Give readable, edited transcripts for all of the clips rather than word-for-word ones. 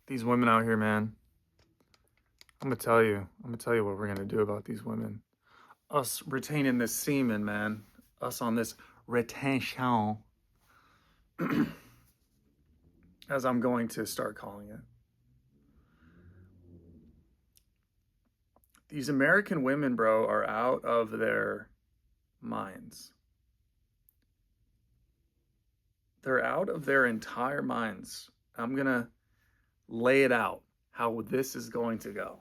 These women out here, man. I'm gonna tell you. I'm gonna tell you what we're gonna do about these women. Us retaining this semen, man. Us on this retention, as I'm going to start calling it. These American women, bro, are out of their minds. They're out of their entire minds. I'm gonna lay it out how this is going to go.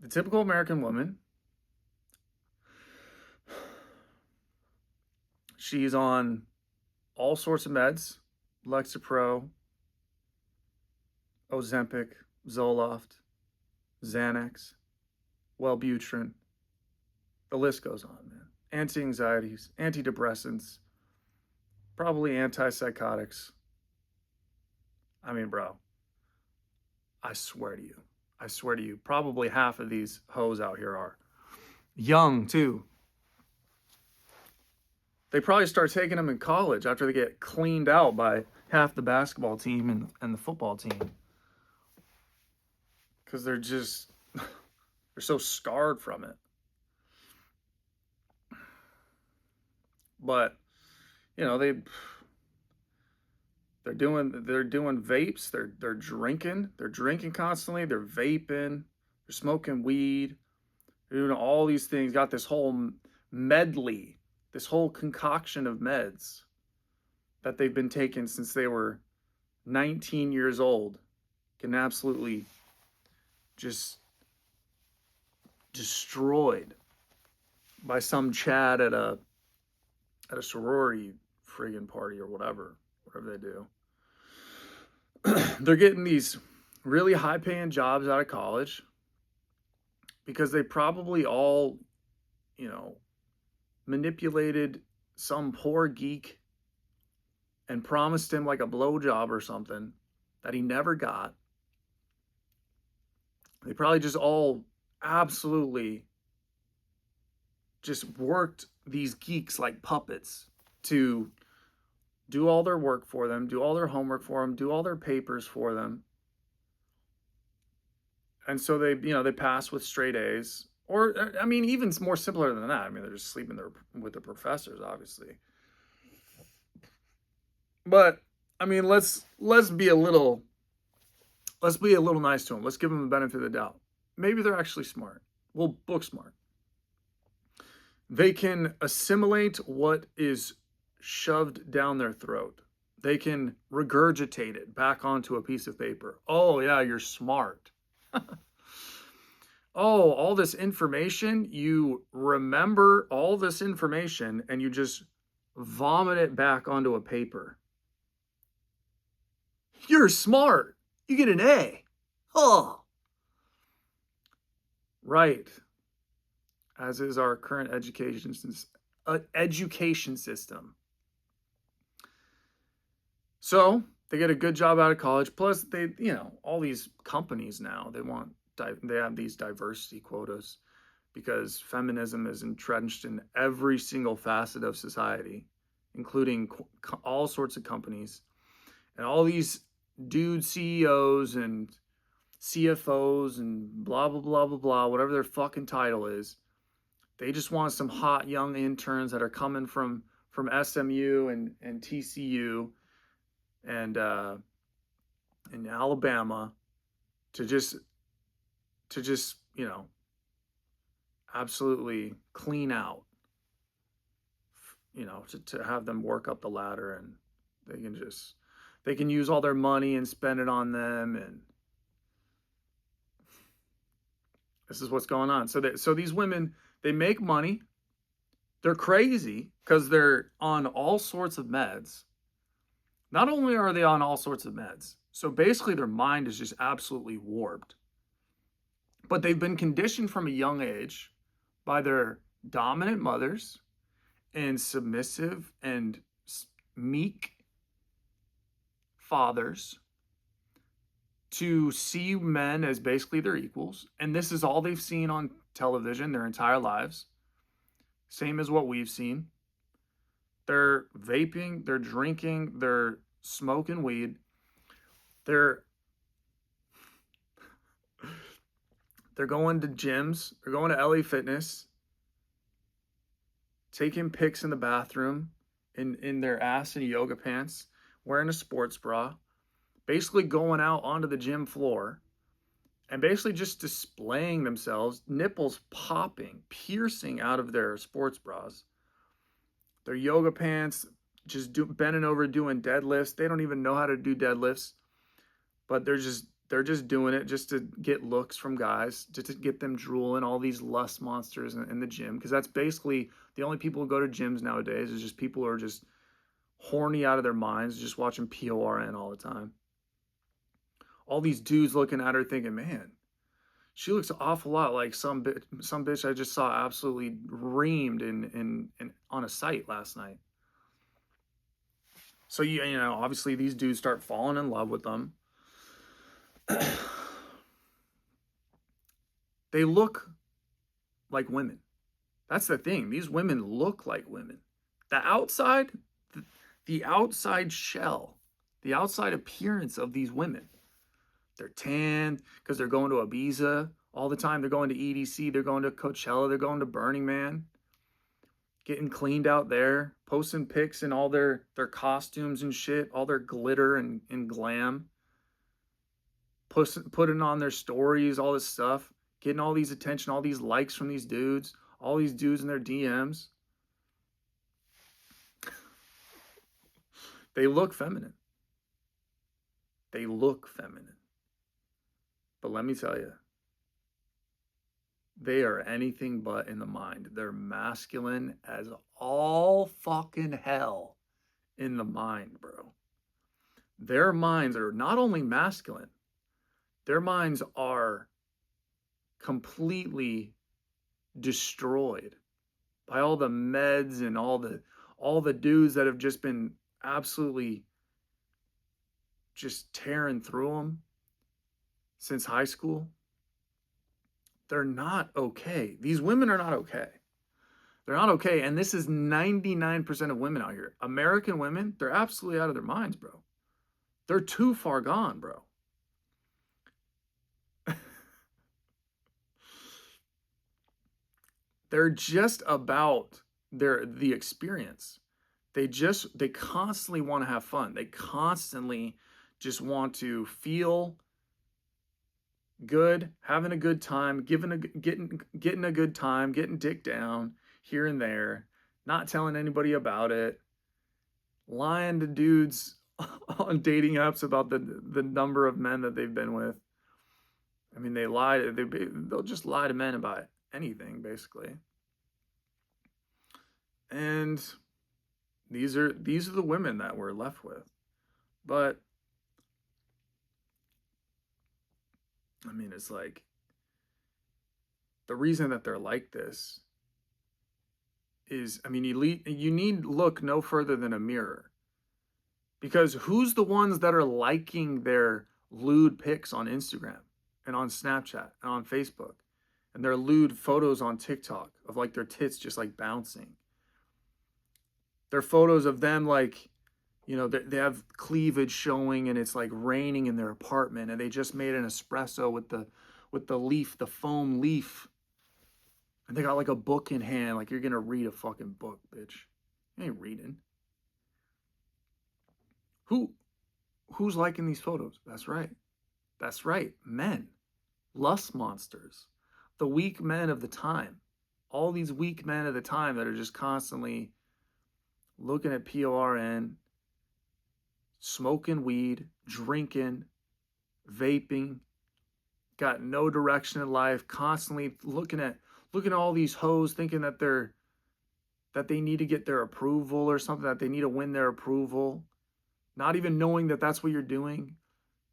The typical American woman, she's on all sorts of meds, Lexapro, Ozempic, Zoloft, Xanax, Wellbutrin. The list goes on, man. Anti-anxieties, antidepressants, probably antipsychotics. I mean, bro, I swear to you, probably half of these hoes out here are young too. They probably start taking them in college after they get cleaned out by half the basketball team and the football team. Because they're so scarred from it. But, you know, they're doing vapes, they're drinking constantly, they're vaping, they're smoking weed, they're doing all these things, got this whole medley, this whole concoction of meds that they've been taking since they were 19 years old. Can absolutely just destroyed by some Chad at a sorority friggin' party or whatever they do. They're getting these really high paying jobs out of college because they probably all, you know, manipulated some poor geek and promised him like a blowjob or something that he never got. They probably just all absolutely just worked these geeks like puppets to do all their work for them, do all their homework for them, do all their papers for them. And so they pass with straight A's. Or, I mean, even more simpler than that. I mean, they're just sleeping there with the professors, obviously. But, I mean, let's be a little nice to them. Let's give them the benefit of the doubt. Maybe they're actually smart. Well, book smart. They can assimilate what is shoved down their throat. They can regurgitate it back onto a piece of paper. Oh, yeah, you're smart. Oh, all this information, you remember all this information and you just vomit it back onto a paper. You're smart. You get an A. Oh. Right. As is our current education system. So they get a good job out of college. Plus, they, all these companies now, they have these diversity quotas because feminism is entrenched in every single facet of society, including all sorts of companies. And all these dude CEOs and CFOs and blah, blah, blah, blah, blah, whatever their fucking title is, they just want some hot young interns that are coming from SMU and TCU and in Alabama to just absolutely clean out, to have them work up the ladder, and they can use all their money and spend it on them, and this is what's going on. So these women, they make money. They're crazy because they're on all sorts of meds. Not only are they on all sorts of meds, so basically their mind is just absolutely warped. But they've been conditioned from a young age by their dominant mothers and submissive and meek fathers to see men as basically their equals. And this is all they've seen on television their entire lives. Same as what we've seen. They're vaping, they're drinking, they're smoking weed. They're they're going to gyms. They're going to LA Fitness, taking pics in the bathroom in their ass and yoga pants, wearing a sports bra, basically going out onto the gym floor and basically just displaying themselves, nipples popping, piercing out of their sports bras, their yoga pants, just bending over doing deadlifts. They don't even know how to do deadlifts, but they're just doing it just to get looks from guys, just to get them drooling, all these lust monsters in the gym, because that's basically the only people who go to gyms nowadays is just people who are just horny out of their minds, just watching PORN all the time. All these dudes looking at her thinking, man, she looks an awful lot like some bitch I just saw absolutely reamed in on a site last night. So you know, obviously these dudes start falling in love with them. They look like women. That's the thing. These women look like women. The outside, the outside shell, the outside appearance of these women. They're tan because they're going to Ibiza all the time. They're going to EDC. They're going to Coachella. They're going to Burning Man. Getting cleaned out there. Posting pics in all their costumes and shit. All their glitter and glam. Putting on their stories. All this stuff. Getting all these attention. All these likes from these dudes. All these dudes in their DMs. They look feminine. They look feminine. But let me tell you, they are anything but in the mind. They're masculine as all fucking hell in the mind, bro. Their minds are not only masculine, their minds are completely destroyed by all the meds and all the dudes that have just been absolutely just tearing through them since high school. They're not okay. These women are not okay. They're not okay. And this is 99% of women out here. American women, they're absolutely out of their minds, bro. They're too far gone, bro. They're just about the experience. They constantly want to have fun. They constantly just want to feel good, having a good time, getting a good time, getting dick down here and there, not telling anybody about it, lying to dudes on dating apps about the number of men that they've been with. I mean, they'll just lie to men about anything, basically. And these are the women that we're left with. But I mean, it's like the reason that they're like this is, I mean, you need look no further than a mirror. Because who's the ones that are liking their lewd pics on Instagram and on Snapchat and on Facebook and their lewd photos on TikTok of like their tits just like bouncing? Their photos of them like, you know, they have cleavage showing and it's like raining in their apartment and they just made an espresso with the leaf, the foam leaf. And they got like a book in hand, like you're gonna read a fucking book, bitch. You ain't reading. Who's liking these photos? That's right. That's right. Men. Lust monsters. The weak men of the time. All these weak men of the time that are just constantly looking at PORN, smoking weed, drinking, vaping, got no direction in life, constantly looking at all these hoes thinking that they need to get their approval or something, that they need to win their approval. Not even knowing that that's what you're doing,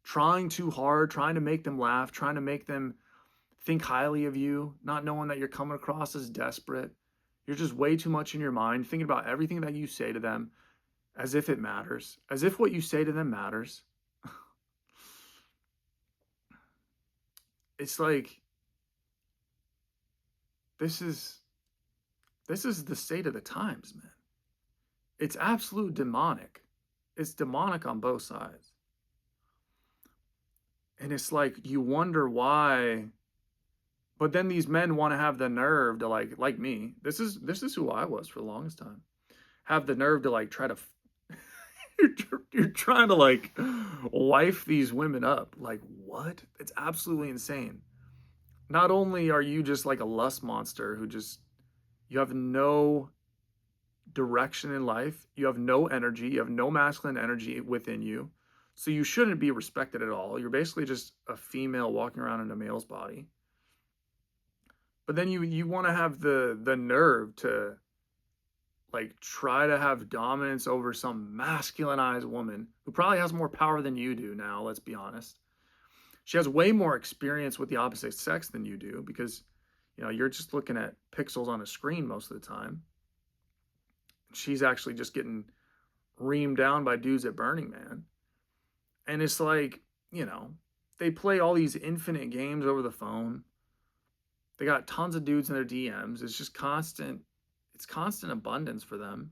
trying too hard, trying to make them laugh, trying to make them think highly of you, not knowing that you're coming across as desperate. You're just way too much in your mind, thinking about everything that you say to them as if it matters, as if what you say to them matters. It's like, this is the state of the times, man. It's absolute demonic. it's demonic on both sides. And it's like you wonder why, but then these men want to have the nerve to like me. This is who I was for the longest time. Have the nerve to like try to you're trying to like wife these women up. Like what? It's absolutely insane. Not only are you just like a lust monster who just you have no direction in life, you have no energy, you have no masculine energy within you. So you shouldn't be respected at all. You're basically just a female walking around in a male's body. But then you want to have the nerve to like try to have dominance over some masculinized woman who probably has more power than you do now, let's be honest. She has way more experience with the opposite sex than you do because you're just looking at pixels on a screen most of the time. She's actually just getting reamed down by dudes at Burning Man. And it's like, they play all these infinite games over the phone. They got tons of dudes in their DMs. It's just constant abundance for them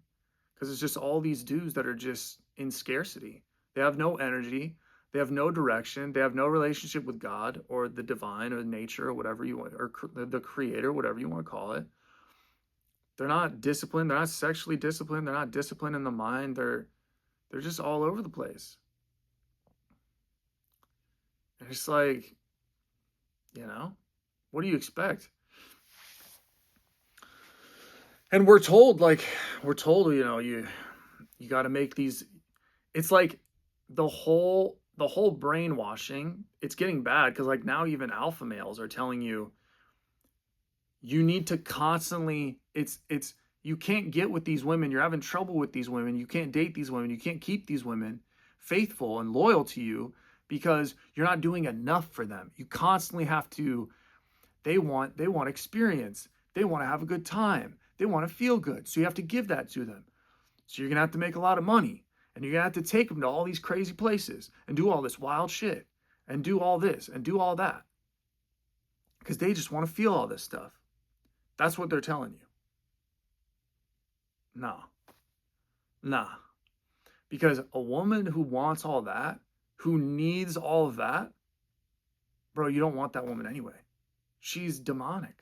because it's just all these dudes that are just in scarcity. They have no energy. They have no direction. They have no relationship with God or the divine or nature or whatever you want, or the creator, whatever you want to call it. They're not disciplined. They're not sexually disciplined. They're not disciplined in the mind. They're just all over the place. And it's like, what do you expect? And we're told, you got to make these. It's like the whole brainwashing. It's getting bad because like now even alpha males are telling you need to constantly. It's you can't get with these women. You're having trouble with these women. You can't date these women. You can't keep these women faithful and loyal to you because you're not doing enough for them. You constantly have to. They want experience. They want to have a good time. They want to feel good. So you have to give that to them. So you're going to have to make a lot of money. And you're going to have to take them to all these crazy places and do all this wild shit. And do all this and do all that. Because they just want to feel all this stuff. That's what they're telling you. Nah. Because a woman who wants all that, who needs all of that, bro, you don't want that woman anyway. She's demonic.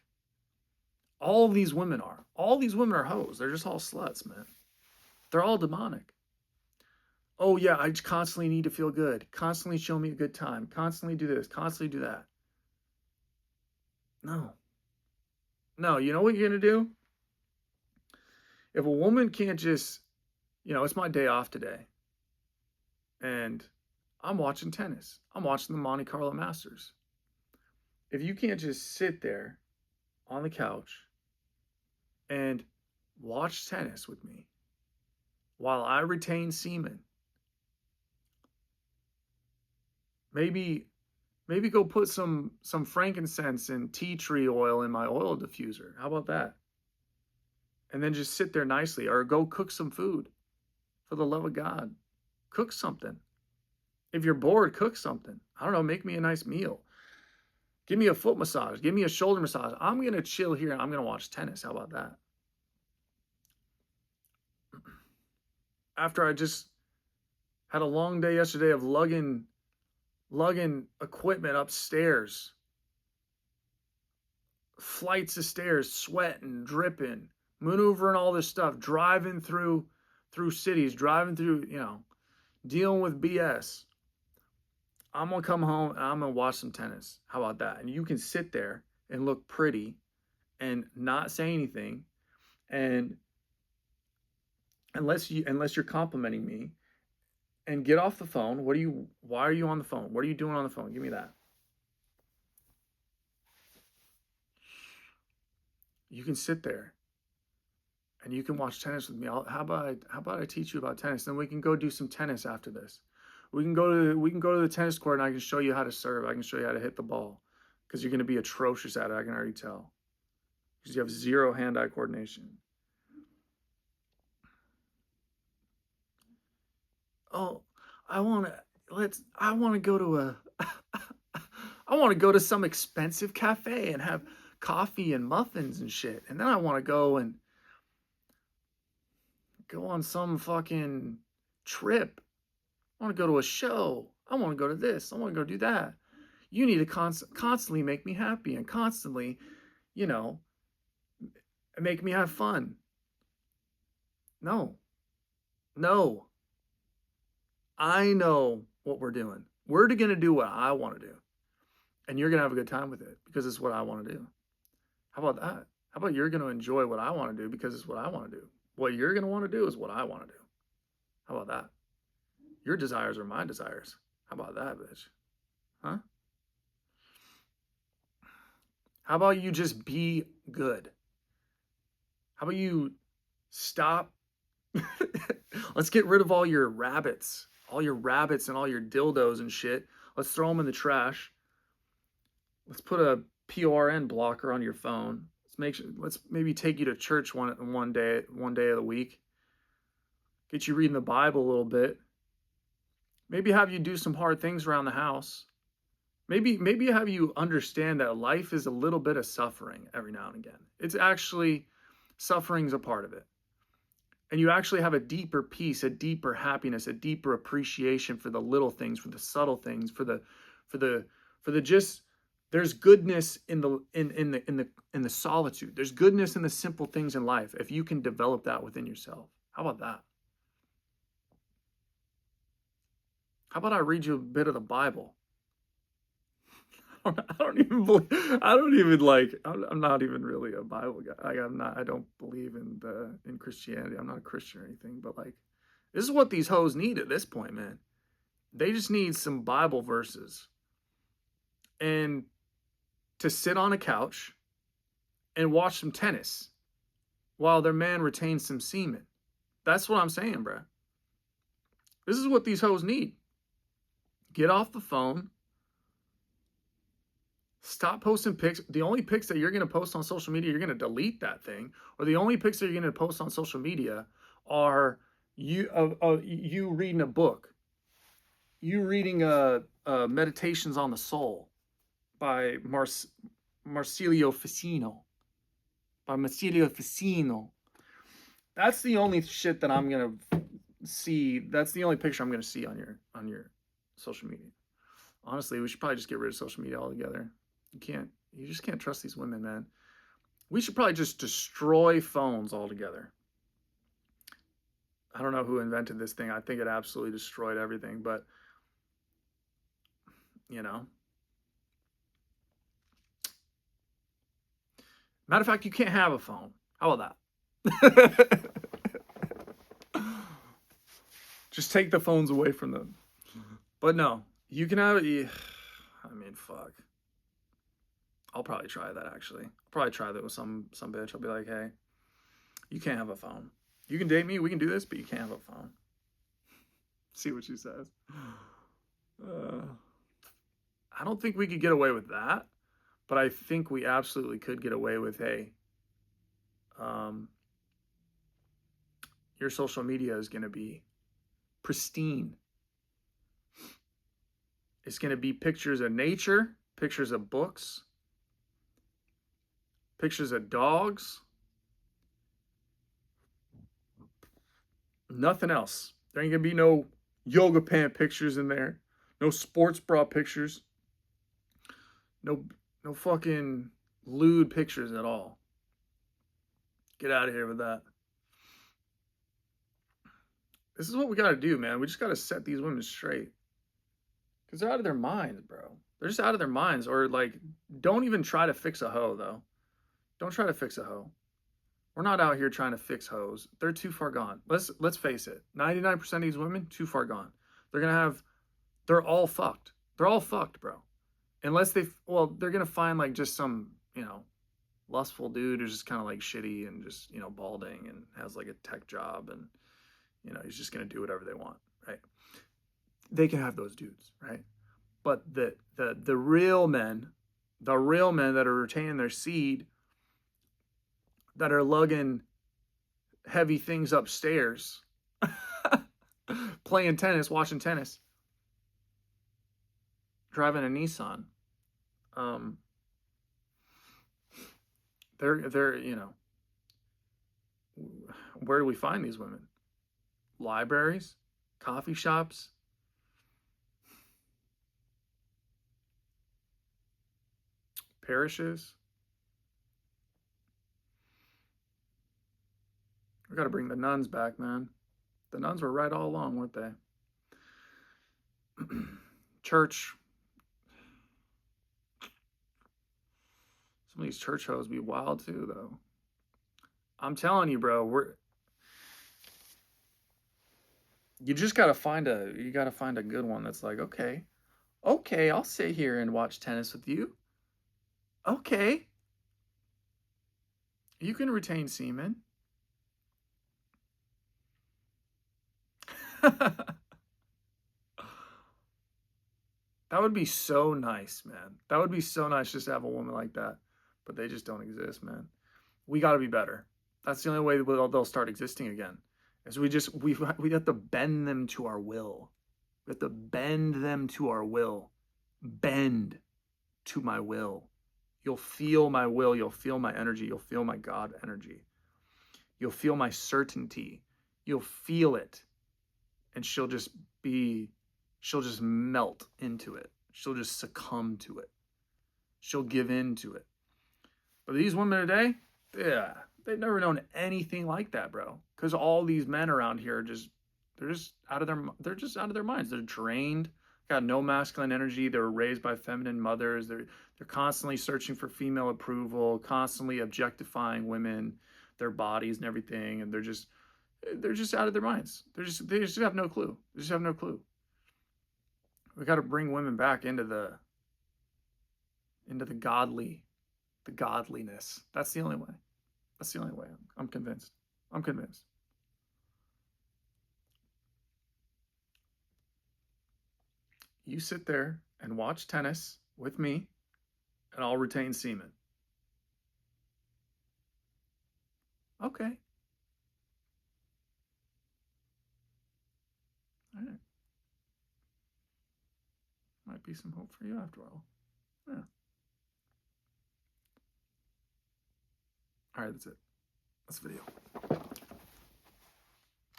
All these women are. All these women are hoes. They're just all sluts, man. They're all demonic. Oh, yeah, I just constantly need to feel good. Constantly show me a good time. Constantly do this. Constantly do that. No, you know what you're going to do? If a woman can't just, it's my day off today. And I'm watching tennis. I'm watching the Monte Carlo Masters. If you can't just sit there on the couch and watch tennis with me while I retain semen, maybe go put some frankincense and tea tree oil in my oil diffuser. How about that? And then just sit there nicely, or go cook some food. For the love of God, cook something. If you're bored, cook something. I don't know, make me a nice meal. Give me a foot massage. Give me a shoulder massage. I'm going to chill here and I'm going to watch tennis. How about that? After I just had a long day yesterday of lugging equipment upstairs, flights of stairs, sweating, dripping, maneuvering all this stuff, driving through cities, driving through, dealing with BS. I'm going to come home and I'm going to watch some tennis. How about that? And you can sit there and look pretty and not say anything. And unless you're complimenting me, and get off the phone. Why are you on the phone? What are you doing on the phone? Give me that. You can sit there and you can watch tennis with me. How about I teach you about tennis? Then we can go do some tennis after this. We can go to the tennis court and I can show you how to serve. I can show you how to hit the ball because you're going to be atrocious at it. I can already tell because you have zero hand-eye coordination. Oh, I want to go to some expensive cafe and have coffee and muffins and shit. And then I want to go on some fucking trip I want to go to a show. I want to go to this. I want to go do that. You need to constantly make me happy and constantly, you know, make me have fun. No, no. I know what we're doing. We're going to do what I want to do. And you're going to have a good time with it because it's what I want to do. How about that? How about you're going to enjoy what I want to do because it's what I want to do? What you're going to want to do is what I want to do. How about that? Your desires are my desires. How about that, bitch? Huh? How about you just be good? How about you stop? Let's get rid of all your rabbits and all your dildos and shit. Let's throw them in the trash. Let's put a PORN blocker on your phone. Let's maybe take you to church one day of the week. Get you reading the Bible a little bit. Maybe have you do some hard things around the house. Maybe have you understand that life is a little bit of suffering every now and again. It's actually, suffering's a part of it. And you actually have a deeper peace, a deeper happiness, a deeper appreciation for the little things, for the subtle things, for the just, there's goodness in the solitude. There's goodness in the simple things in life if you can develop that within yourself. How about that? How about I read you a bit of the Bible? I'm not even really a Bible guy. I don't believe in Christianity. I'm not a Christian or anything, but like, this is what these hoes need at this point, man. They just need some Bible verses and to sit on a couch and watch some tennis while their man retains some semen. That's what I'm saying, bruh. This is what these hoes need. Get off the phone. Stop posting pics. The only pics that you're going to post on social media, you're going to delete that thing. Or the only pics that you're going to post on social media are you reading a book. You reading Meditations on the Soul by Marsilio Ficino. That's the only shit that I'm going to see. That's the only picture I'm going to see on your social media. Honestly, we should probably just get rid of social media altogether. You just can't trust these women, man. We should probably just destroy phones altogether. I don't know who invented this thing. I think it absolutely destroyed everything, but you know. Matter of fact, you can't have a phone. How about that? Just take the phones away from them. But no, you can have it. I mean, fuck. I'll probably try that, actually. I'll probably try that with some bitch. I'll be like, hey, you can't have a phone. You can date me, we can do this, but you can't have a phone. See what she says. I don't think we could get away with that, but I think we absolutely could get away with, hey, your social media is going to be pristine. It's going to be pictures of nature, pictures of books, pictures of dogs. Nothing else. There ain't going to be no yoga pant pictures in there. No sports bra pictures. No fucking lewd pictures at all. Get out of here with that. This is what we got to do, man. We just got to set these women straight. Because they're out of their minds, bro. They're just out of their minds. Or, like, don't even try to fix a hoe, though. Don't try to fix a hoe. We're not out here trying to fix hoes. They're too far gone. Let's face it. 99% of these women, too far gone. They're all fucked. They're all fucked, bro. Unless they're going to find, like, just some, lustful dude who's just kind of, like, shitty and just, balding and has, like, a tech job and, he's just going to do whatever they want, right? They can have those dudes, right? But the real men that are retaining their seed, that are lugging heavy things upstairs, playing tennis, watching tennis, driving a Nissan, they're where do we find these women? Libraries, coffee shops, parishes. We got to bring the nuns back, man. The nuns were right all along, weren't they? Church. Some of these church hoes be wild too, though. I'm telling you, bro. You just gotta find a good one that's like, okay, I'll sit here and watch tennis with you. Okay, you can retain semen. That would be so nice, man. That would be so nice just to have a woman like that. But they just don't exist, man. We got to be better. That's the only way they'll start existing again. Is we have to bend them to our will. We have to bend them to our will. Bend to my will. You'll feel my will. You'll feel my energy. You'll feel my God energy. You'll feel my certainty. You'll feel it. And she'll just melt into it. She'll just succumb to it. She'll give in to it. But these women today, yeah, they've never known anything like that, bro. Because all these men around here they're just out of their minds. They're drained, got no masculine energy. They were raised by feminine mothers. They're constantly searching for female approval, constantly objectifying women, their bodies and everything, and they're just out of their minds. They just have no clue. They just have no clue. We got to bring women back into the godliness. That's the only way. That's the only way. I'm convinced. I'm convinced. You sit there and watch tennis with me, and I'll retain semen. Okay. All right. Might be some hope for you after all. Yeah. All right, that's it. That's the video.